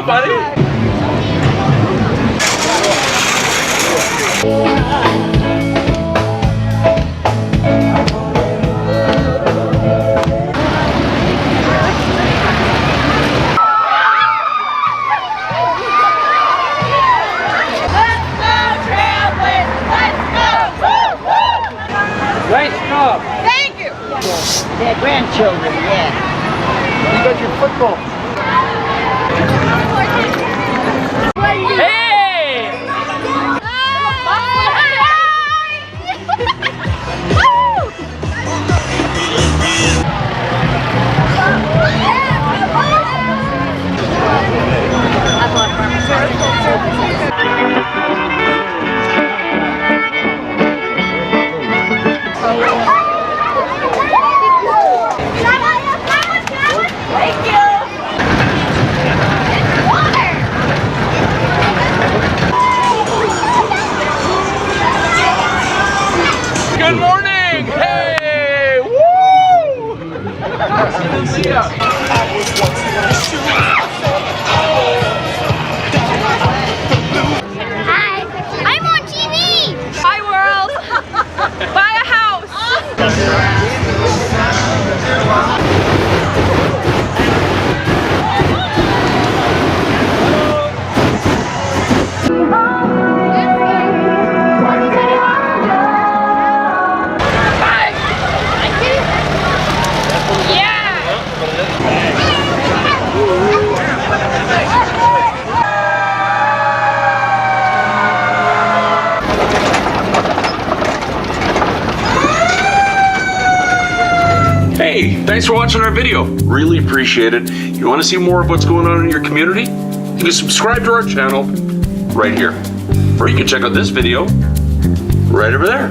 buddy? Nice job. Thank you. They're grandchildren, yeah. You got your football. Hey! Good morning! Hey! Woo! See ya. Hi, I'm on TV. Hi, world. Buy a house. Hey, thanks for watching our video. Really appreciate it. You want to see more of what's going on in your community? You can subscribe to our channel right here. Or you can check out this video right over there.